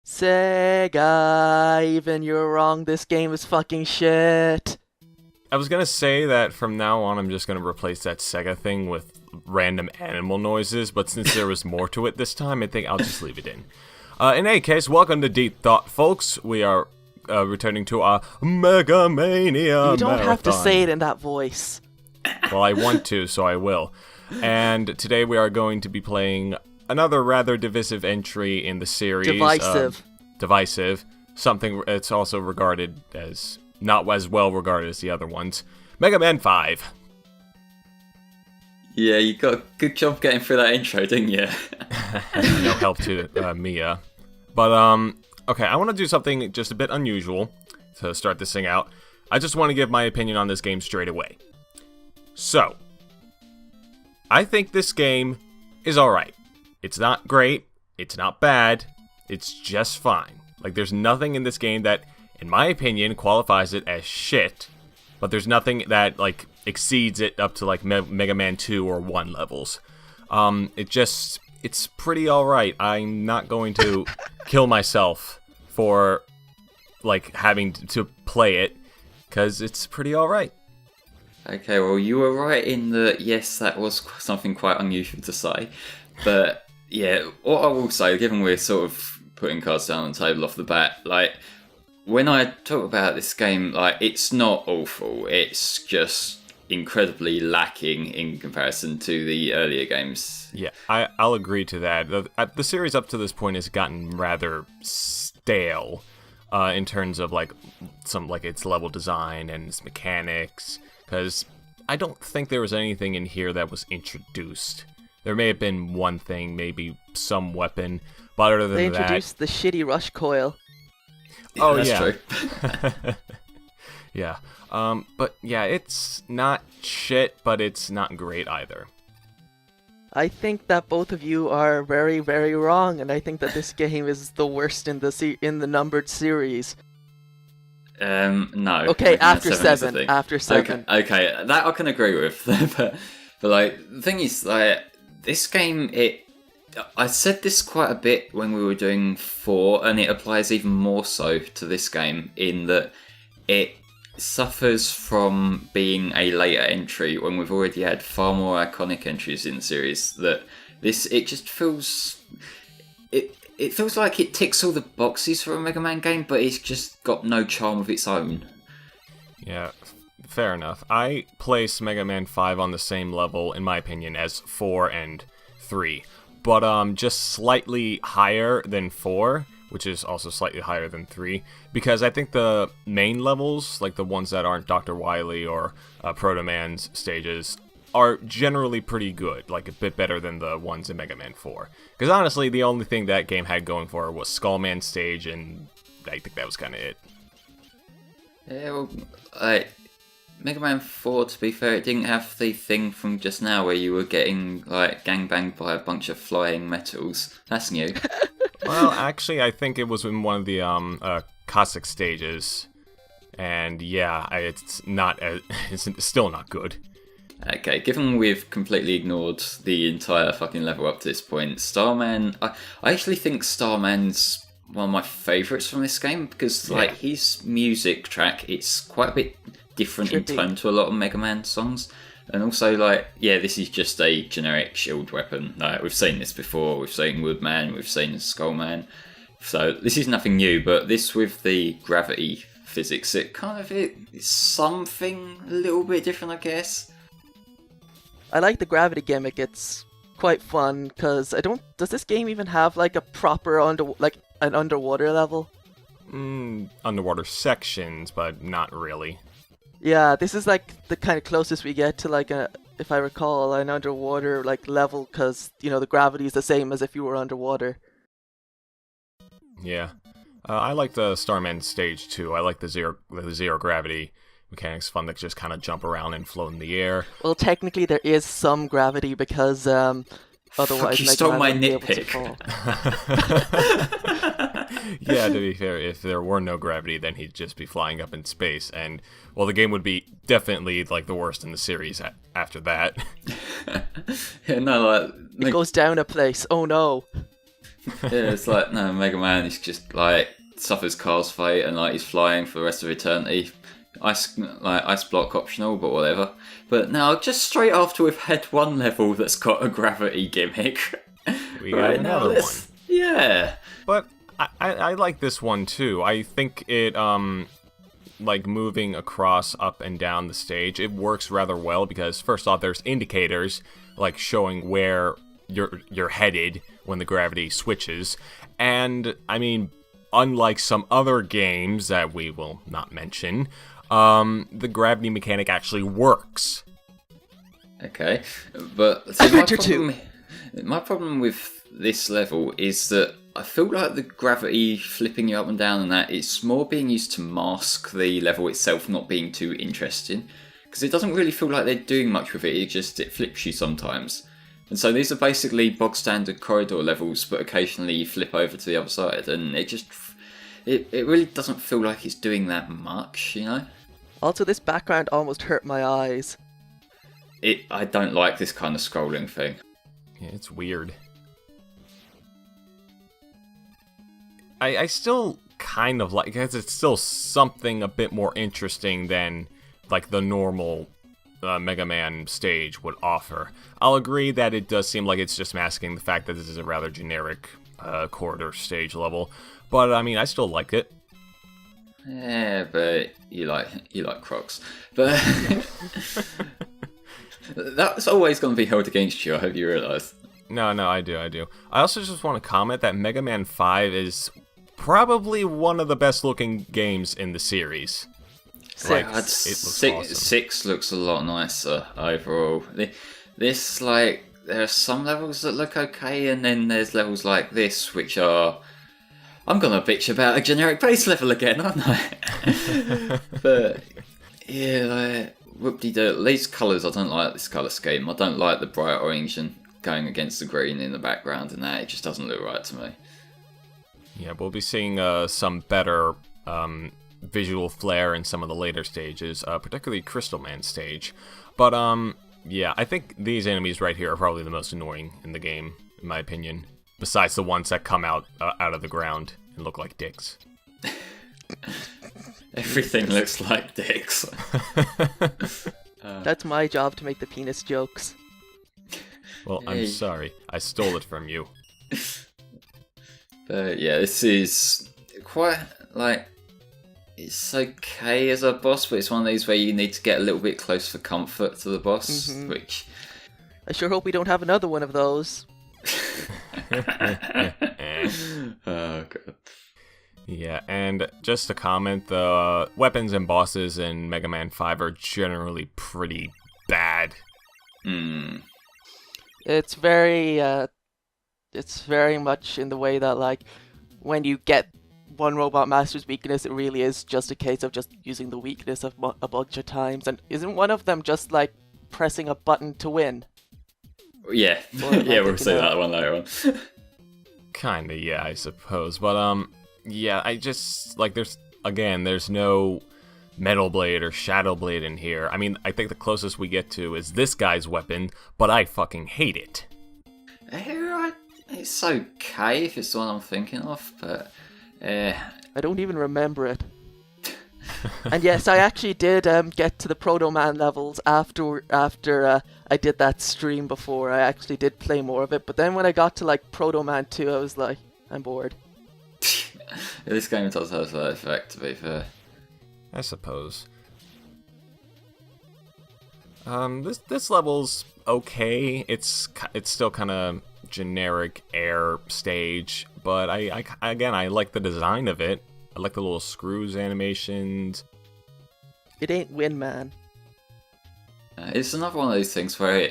Sega, even you're wrong, this game is fucking shit. I was gonna say that from now on I'm just gonna replace that Sega thing with random animal noises, but since there was more to it this time, I think I'll just leave it in. In any case, welcome to Deep Thought, folks. We are returning to our Mega Mania You don't marathon. have to say it in that voice. Well, I want to, so I will. And today we are going to be playing another rather divisive entry in the series. Divisive. Something it's also regarded as not as well regarded as the other ones. Mega Man 5. Yeah, you got a good job getting through that intro, didn't you? No help to Mia. But, okay, I want to do something just a bit unusual to start this thing out. I just want to give my opinion on this game straight away. So, I think this game is alright. It's not great, it's not bad, it's just fine. Like, there's nothing in this game that, in my opinion, qualifies it as shit, but there's nothing that, like, exceeds it up to, like, Mega Man 2 or 1 levels. It's pretty alright. I'm not going to kill myself for, like, having to play it, because it's pretty alright. Okay, well, you were right in that, yes, that was something quite unusual to say. But, yeah, what I will say, given we're sort of putting cards down on the table off the bat, like, when I talk about this game, like, it's not awful. It's just incredibly lacking in comparison to the earlier games. Yeah, I'll agree to that. The series up to this point has gotten rather stale in terms of, like, its level design and its mechanics. Because I don't think there was anything in here that was introduced. There may have been one thing, maybe some weapon, but other than that... They introduced the shitty rush coil. Oh, that's yeah. True. Yeah. But yeah, it's not shit, but it's not great either. I think that both of you are very, very wrong, and I think that this game is the worst in the numbered series. No. Okay, after is the seven. thing. After 7. Okay, that I can agree with. but like, the thing is, like, this game, I said this quite a bit when we were doing 4, and it applies even more so to this game in that it suffers from being a later entry when we've already had far more iconic entries in the series. That it just feels... It feels like it ticks all the boxes for a Mega Man game, but it's just got no charm of its own. Yeah, fair enough. I place Mega Man 5 on the same level, in my opinion, as 4 and 3. But just slightly higher than 4, which is also slightly higher than 3. Because I think the main levels, like the ones that aren't Dr. Wily or Proto Man's stages, are generally pretty good, like a bit better than the ones in Mega Man 4. Because honestly, the only thing that game had going for it was Skullman's stage, and I think that was kind of it. Yeah, well, Mega Man 4, to be fair, it didn't have the thing from just now where you were getting, like, gangbanged by a bunch of flying metals. That's new. Well, actually, I think it was in one of the Cossack stages, and yeah, it's still not good. Okay, given we've completely ignored the entire fucking level up to this point, Starman... I actually think Starman's one of my favourites from this game, because like his music track, it's quite a bit different in tone to a lot of Mega Man songs. And also, like, yeah, this is just a generic shield weapon. Like, we've seen this before, we've seen Woodman, we've seen Skullman. So this is nothing new, but this with the gravity physics, it kind of it's something a little bit different, I guess. I like the gravity gimmick. It's quite fun because does this game even have like a proper an underwater level? Underwater sections, but not really. Yeah, this is like the kind of closest we get to like if I recall, an underwater like level, because the gravity is the same as if you were underwater. Yeah, I like the Starman stage too. I like the zero gravity mechanics, fun that just kind of jump around and float in the air. Well, technically there is some gravity because otherwise you Mega stole Man my wouldn't be able to nitpick. fall. Yeah, to be fair, if there were no gravity, then he'd just be flying up in space, and well, the game would be definitely like the worst in the series after that. Yeah, no, It goes down a place. Oh no. Yeah, it's like, no, Mega Man is just like suffers Car's fate and like he's flying for the rest of eternity. Ice block optional, but whatever. But now, just straight after we've had one level that's got a gravity gimmick, We got another one. Yeah. But I like this one too. I think it like moving across up and down the stage, it works rather well because first off there's indicators like showing where you're headed when the gravity switches. And I mean, unlike some other games that we will not mention, the gravity mechanic actually works. Okay, but see, my problem with this level is that I feel like the gravity flipping you up and down and that, it's more being used to mask the level itself not being too interesting. Because it doesn't really feel like they're doing much with it, it flips you sometimes. And so these are basically bog standard corridor levels, but occasionally you flip over to the other side, and it really doesn't feel like it's doing that much, you know? Also, this background almost hurt my eyes. I don't like this kind of scrolling thing. Yeah, it's weird. I still kind of like it because it's still something a bit more interesting than like the normal Mega Man stage would offer. I'll agree that it does seem like it's just masking the fact that this is a rather generic corridor stage level, but I mean I still like it. Yeah, but you like Crocs. But that's always going to be held against you, I hope you realise. No, I do. I also just want to comment that Mega Man 5 is probably one of the best looking games in the series. Like, it looks awesome. 6 looks a lot nicer overall. This, like, there are some levels that look okay, and then there's levels like this, which are... I'm gonna bitch about a generic base level again, aren't I? But, yeah, like, whoop-de-doo. These colours, I don't like this colour scheme. I don't like the bright orange and going against the green in the background and that. It just doesn't look right to me. Yeah, we'll be seeing some better visual flair in some of the later stages, particularly Crystal Man stage. But, yeah, I think these enemies right here are probably the most annoying in the game, in my opinion. Besides the ones that come out of the ground and look like dicks. Everything looks like dicks. That's my job to make the penis jokes. Well, I'm sorry. I stole it from you. But yeah, this is quite, like, it's okay as a boss, but it's one of these where you need to get a little bit close for comfort to the boss, which... I sure hope we don't have another one of those. Oh, God. Yeah, and just to comment, the weapons and bosses in Mega Man 5 are generally pretty bad. It's very much in the way that, like, when you get one Robot Master's weakness, it really is just a case of just using the weakness of a bunch of times. And isn't one of them just, like, pressing a button to win? Yeah, yeah, we'll say that one later on. Kinda, yeah, I suppose. But, yeah, I just, like, there's no Metal Blade or Shadow Blade in here. I mean, I think the closest we get to is this guy's weapon, but I fucking hate it. It's okay if it's the one I'm thinking of, but... I don't even remember it. And yes, I actually did get to the Proto Man levels after I did that stream before. I actually did play more of it, but then when I got to like Proto Man 2, I was like, I'm bored. This game does have that effect, to be fair. I suppose. This level's okay. It's still kind of generic air stage, but I like the design of it. I like the little screws animations. It ain't Win Man. It's another one of those things where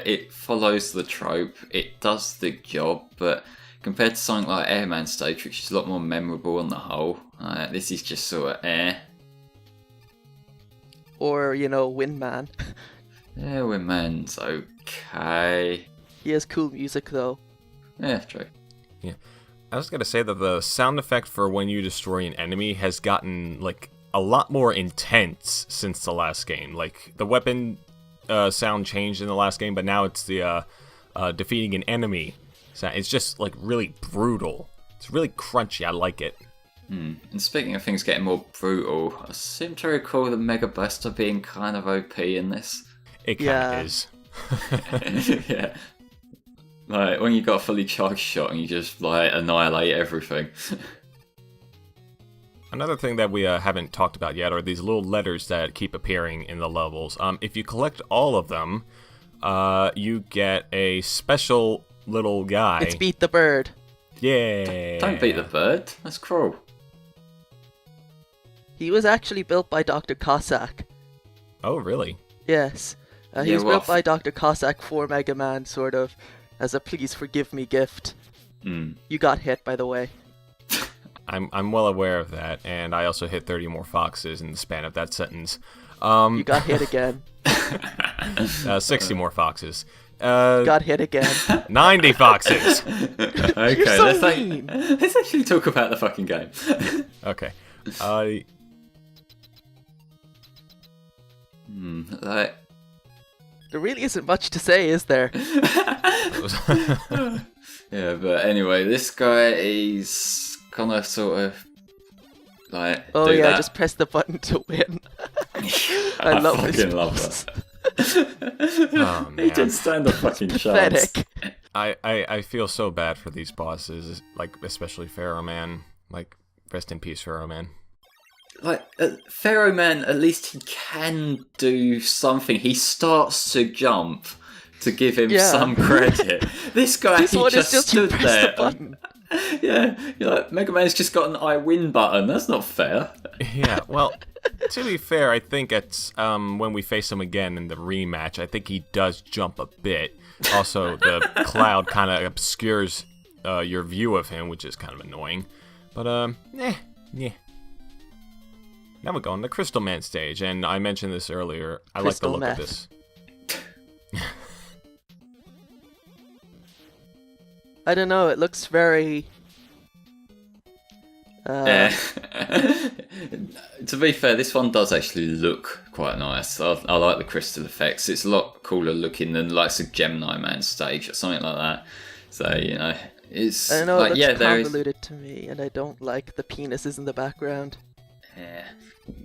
it follows the trope, it does the job, but compared to something like Airman Stage, which is a lot more memorable on the whole, this is just sort of Or, Win Man. Yeah, Win Man's okay. He has cool music though. Yeah, true. Yeah. I was gonna say that the sound effect for when you destroy an enemy has gotten, like, a lot more intense since the last game. Like, the weapon sound changed in the last game, but now it's the defeating an enemy So it's just like really brutal. It's really crunchy. I like it. And speaking of things getting more brutal, I seem to recall the Mega Buster being kind of OP in this. It kind of is. Yeah. Like, when you got a fully charged shot and you just, like, annihilate everything. Another thing that we haven't talked about yet are these little letters that keep appearing in the levels. If you collect all of them, you get a special little guy. It's Beat the Bird. Yeah. Don't beat the bird. That's cruel. He was actually built by Dr. Cossack. Oh, really? Yes. He Yeah, was well, built by Dr. Cossack for Mega Man, sort of, as a please forgive me gift. You got hit, by the way. I'm well aware of that, and I also hit 30 more foxes in the span of that sentence. You got hit again. 60 more foxes. Got hit again. 90 foxes! Okay, You're so mean. let's actually talk about the fucking game. Okay. Like, There really isn't much to say, is there? yeah, but anyway, this guy is kind of sort of like. Oh do yeah, that. just press the button to win. I love fucking this. love that. Oh, He man. didn't stand a fucking chance. Pathetic. I feel so bad for these bosses, like, especially Pharaoh Man. Like, rest in peace, Pharaoh Man. Like, Pharaoh Man, at least he can do something. He starts to jump to give him Yeah. some credit. This guy, This he one just is just you stood press there. the button. Yeah, you're like, Mega Man's just got an I win button. That's not fair. Yeah, well, to be fair, I think it's when we face him again in the rematch, I think he does jump a bit. Also, the cloud kind of obscures your view of him, which is kind of annoying. But, yeah. Now we're going to Crystal Man stage, and I mentioned this earlier. I like the Crystal look meth. of this. I don't know, it looks very... Yeah. To be fair, this one does actually look quite nice. I like the crystal effects. It's a lot cooler looking than like a Gemini Man stage or something like that. So, you know, it's I don't know, like, it yeah, looks there is. convoluted to me, and I don't like the penises in the background. Yeah.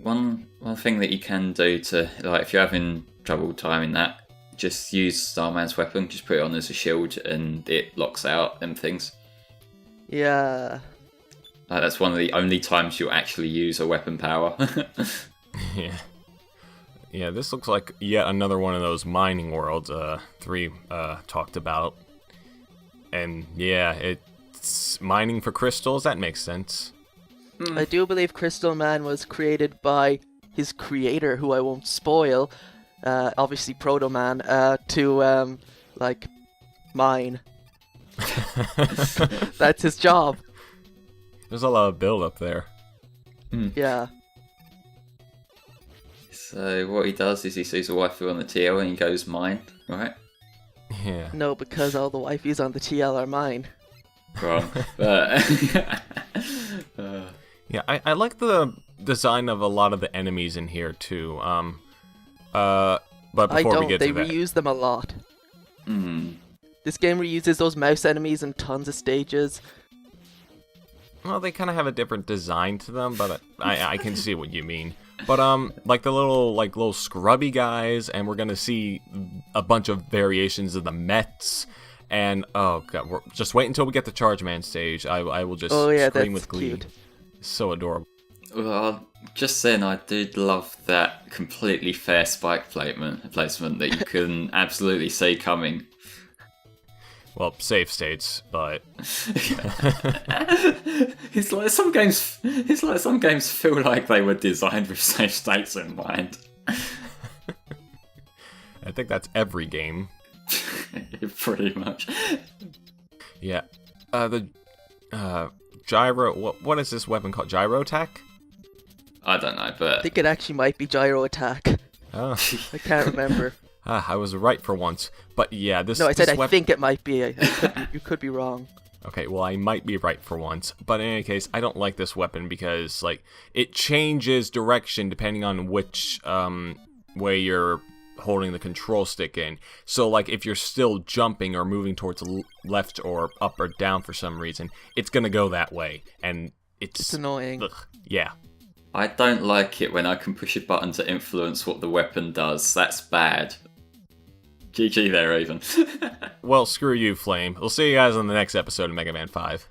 One thing that you can do to, like, if you're having trouble timing that, just use Starman's weapon. Just put it on as a shield, and it locks out them things. Yeah. Like, that's one of the only times you'll actually use a weapon power. Yeah. Yeah, this looks like yet another one of those mining worlds 3 talked about. And yeah, it's mining for crystals. That makes sense. I do believe Crystal Man was created by his creator, who I won't spoil, obviously Proto Man, to, like, mine. That's his job. There's a lot of build up there. Yeah. So what he does is he sees a waifu on the TL and he goes mine, right? Yeah. No, because all the wifeys on the TL are mine. Wrong. But Yeah, I like the design of a lot of the enemies in here too. But I before we don't, get they to that, reuse them a lot. This game reuses those mouse enemies in tons of stages. well, they kind of have a different design to them, but I can see what you mean. But like the little scrubby guys, and we're gonna see a bunch of variations of the Mets. And oh god, just wait until we get the Charge Man stage. I will just Oh yeah, scream that's with glee. cute. So adorable. well, just then I did love that completely fair spike placement that you can absolutely see coming. Well, save states, but It's like some games feel like they were designed with safe states in mind. I think that's every game. Pretty much. Yeah. The gyro. What is this weapon called? Gyro attack? I don't know, I but think it actually might be Gyro Attack. Oh. I can't remember. I was right for once. But yeah, this. No, I said this I think it might be. You could be wrong. Okay, well, I might be right for once, but in any case, I don't like this weapon because, like, it changes direction depending on which way you're holding the control stick in. So, like, if you're still jumping or moving towards the left or up or down for some reason, it's gonna go that way, and it's annoying. Ugh, yeah. I don't like it when I can push a button to influence what the weapon does. That's bad. GG there, Raven. Well, screw you, Flame. We'll see you guys on the next episode of Mega Man 5.